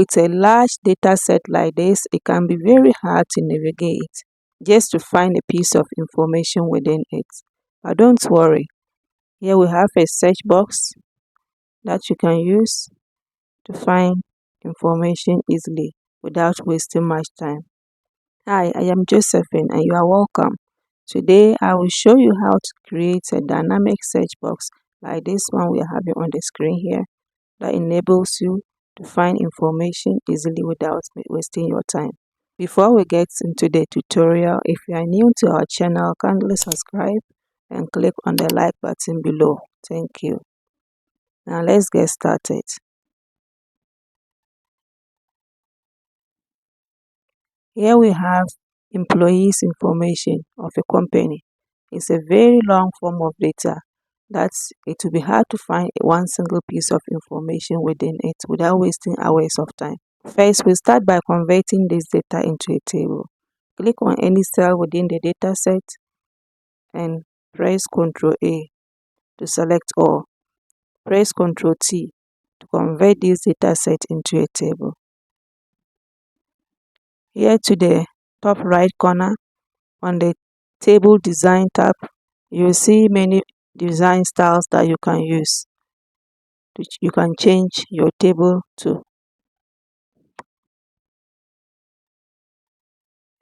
With a large data set like this, it can be very hard to navigate just to find a piece of information within it. But don't worry, here we have a search box that you can use to find information easily without wasting much time. Hi, I am Josephine and you are welcome. Today I will show you how to create a dynamic search box like this one we are having on the screen here that enables you to find information easily without wasting your time. Before we get into the tutorial, if you are new to our channel, kindly subscribe and click on the like button below. Thank you. Now let's get started. Here we have employees information of a company. It's a very long form of data that it will be hard to find one single piece of information within it without wasting hours of time. First, we start by converting this data into a table. Click on any cell within the data set and press Ctrl A to select all. Press Ctrl T to convert this data set into a table. Here to the top right corner on the Table Design tab, you will see many design styles that you can use, which you can change your table to.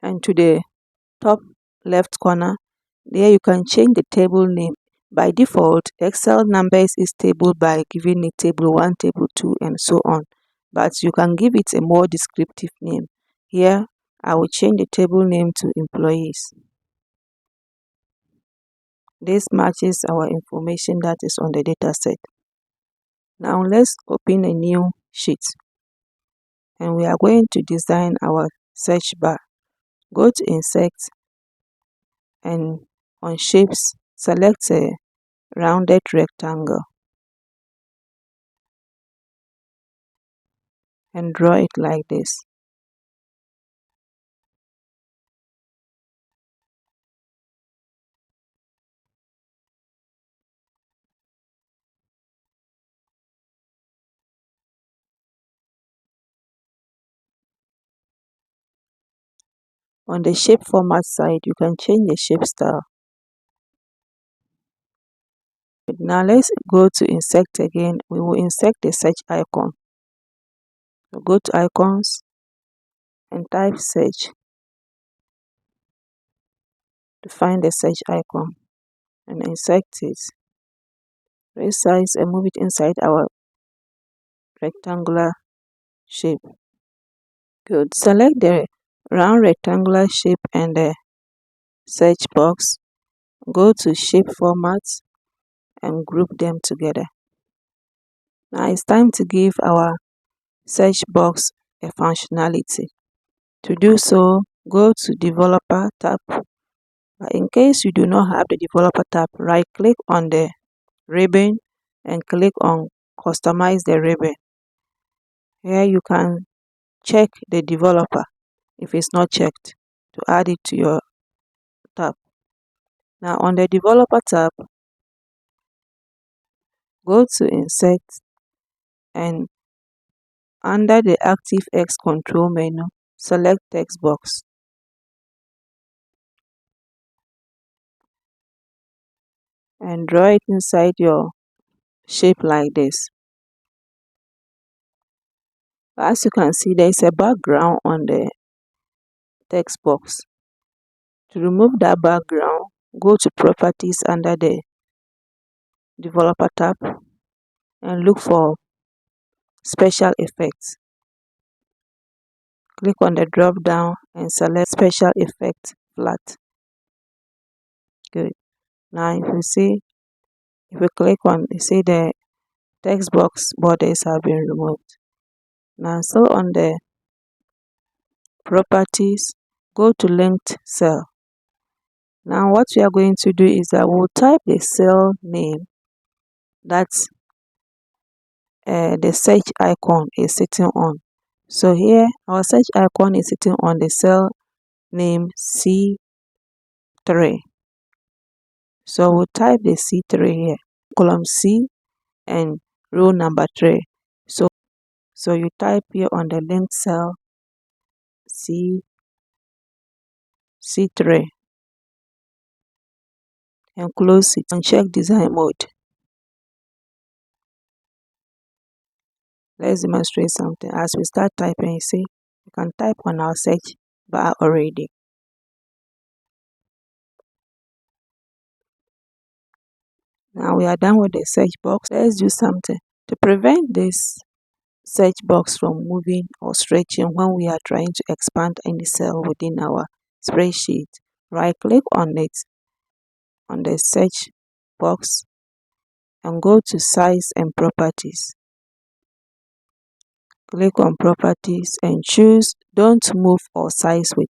And to the top left corner, there you can change the table name. By default, Excel numbers is table by giving it table 1, table 2 and so on. But you can give it a more descriptive name. Here, I will change the table name to employees. This matches our information that is on the data set. Now let's open a new sheet. And we are going to design our search bar. Go to Insert and on Shapes, select a rounded rectangle and draw it like this. On the shape format side, you can change the shape style. Now let's go to Insert again. We will insert the search icon. So go to Icons and type Search to find the search icon and insert it. Resize and move it inside our rectangular shape. Good. Select the round rectangular shape and the search box. Go to Shape Formats and group them together. Now it's time to give our search box a functionality. To do so, go to Developer tab. But in case you do not have the Developer tab, right click on the ribbon and click on Customize the ribbon. Here you can check the developer if it's not checked to add it to your tab. Now on the Developer tab, go to Insert and under the ActiveX control menu, select Text box. And draw it inside your shape like this. As you can see, there is a background on the text box. To remove that background, go to Properties under the Developer tab and look for Special Effects. Click on the drop down and select Special Effect Flat. Good. Now if we click on, you see the text box borders have been removed. Now so on the Properties, go to Linked Cell. Now what we are going to do is that we'll type the cell name that the search icon is sitting on. So here our search icon is sitting on the cell name C3. So we'll type the C3 here, column C and row number 3. So you type here on the linked cell C3 and close it and check design mode. Let's demonstrate something. As we start typing, you see, you can type on our search bar already. Now we are done with the search box. Let's do something. To prevent this search box from moving or stretching when we are trying to expand any cell within our spreadsheet, right click on it, on the search box, and go to size and properties. Click on properties and choose don't move or size with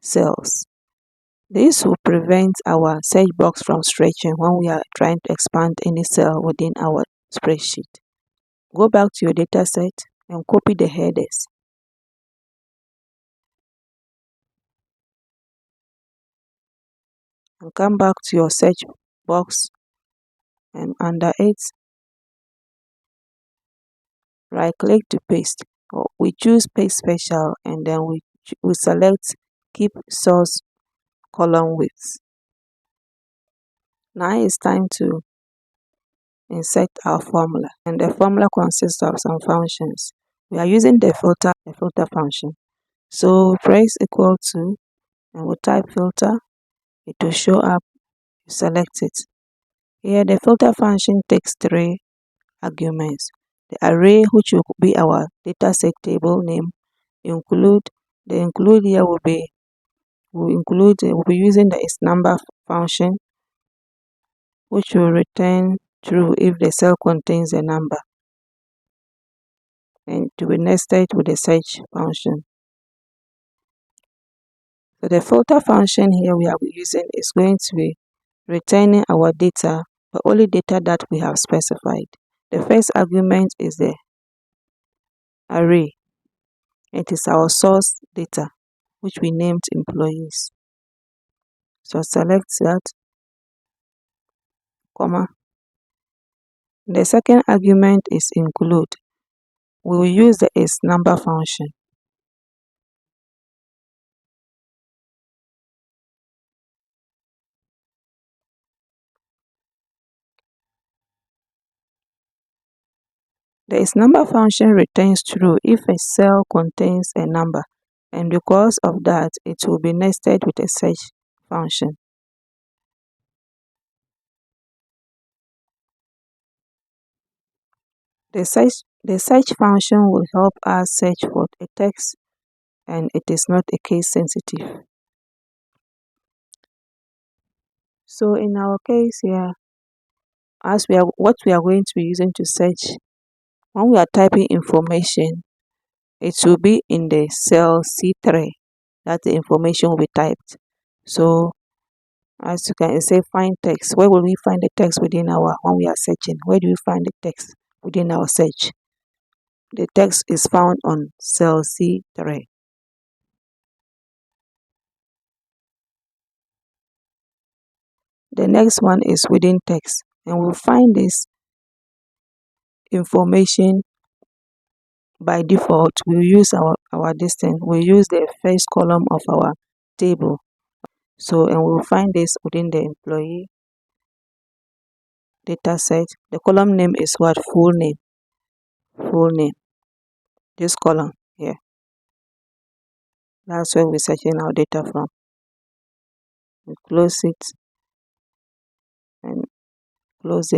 cells. This will prevent our search box from stretching when we are trying to expand any cell within our spreadsheet. Go back to your dataset and copy the headers. And come back to your search box, and under it, right click to paste. We choose paste special, and then we select keep source column width. Now it's time to insert our formula, and the formula consists of some functions. We are using the filter function. So press equal to, and we'll type filter. It will show up. You select it. Here the filter function takes 3 arguments. The array, which will be our dataset table name, include here will be we'll be using the ISNUMBER function, which will return true if the cell contains a number, and to be nested with the search function. So the filter function here we are using is going to be returning our data, the only data that we have specified. The first argument is the array. It is our source data, which we named employees. So select that, comma. The second argument is include. We will use the ISNUMBER function. The ISNUMBER function returns true if a cell contains a number, and because of that, it will be nested with a search function. The search function will help us search for a text, and it is not a case sensitive. So in our case here, what we are going to be using to search, when we are typing information, it will be in the cell C3 that the information will be typed. So as you can say, find text. Where will we find the text within when we are searching? Where do we find the text within our search? The text is found on cell C3. The next one is within text, and we'll find this information by default. We'll use our distance. We'll use the first column of our table. So, and we'll find this within the employee dataset. The column name is what? Full name. Full name. This column here. That's where we're searching our data from. We close it and close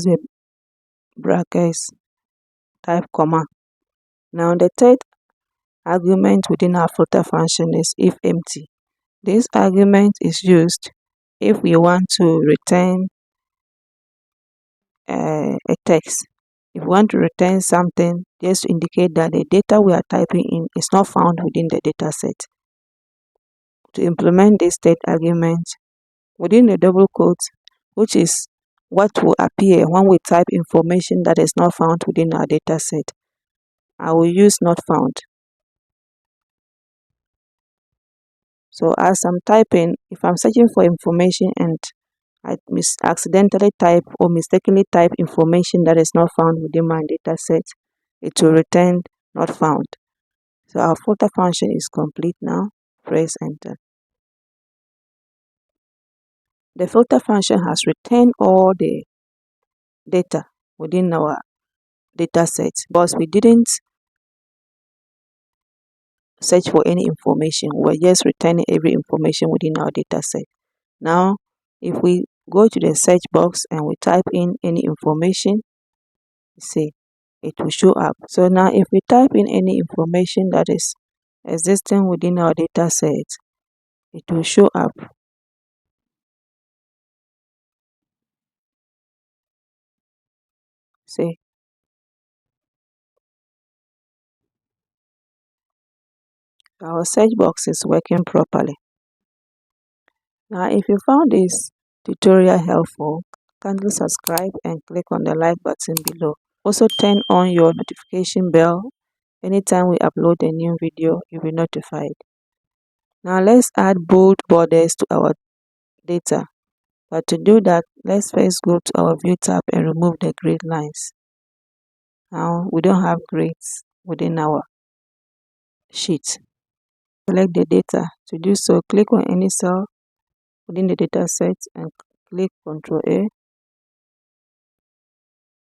the brackets, type comma. Now the third argument within our filter function is if empty. This argument is used if we want to return a text. If we want to return something, just to indicate that the data we are typing in is not found within the data set. To implement this third argument, within the double quote, which is what will appear when we type information that is not found within our data set, I will use not found. So as I'm typing, if I'm searching for information and I accidentally type or mistakenly type information that is not found within my data set, it will return not found. So our filter function is complete now. Press enter. The filter function has returned all the data within our data set, but we didn't search for any information. We're just returning every information within our data set. Now, if we go to the search box and we type in any information, see, it will show up. So now if we type in any information that is existing within our data set, it will show up. See, our search box is working properly. Now, if you found this tutorial helpful, kindly subscribe and click on the like button below. Also turn on your notification bell. Anytime we upload a new video, you'll be notified. Now let's add bold borders to our data. But to do that, let's first go to our View tab and remove the grid lines. Now we don't have grids within our sheet. Select the data. To do so, click on any cell within the data set and click Ctrl A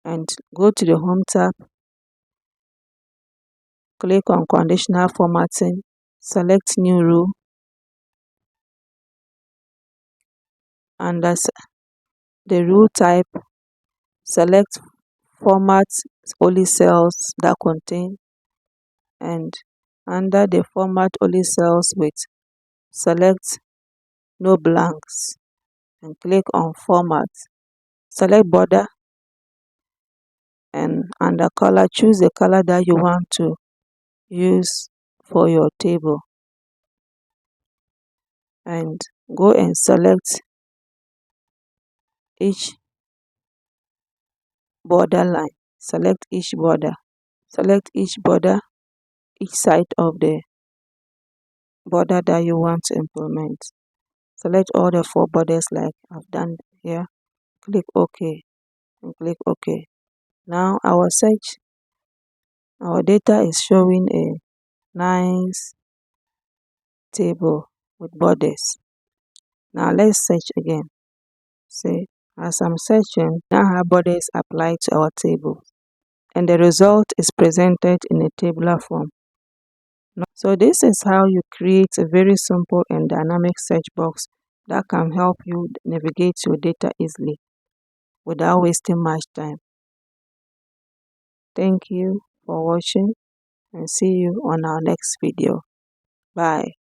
and go to the Home tab. Click on Conditional Formatting. Select New Row. Under the row type, select Format only cells that contain, and under the Format only cells with, select No Blanks and click on Format. Select Border and under Color, choose the color that you want to use for your table and go and select each border line. Select each border. Select each border, each side of the border that you want to implement. Select all the 4 borders like I've done here. Click OK and click OK. Now our data is showing a nice table with borders. Now let's search again. See, as I'm searching, now have borders applied to our table, and the result is presented in a tabular form. So this is how you create a very simple and dynamic search box that can help you navigate your data easily without wasting much time. Thank you for watching and see you on our next video. Bye.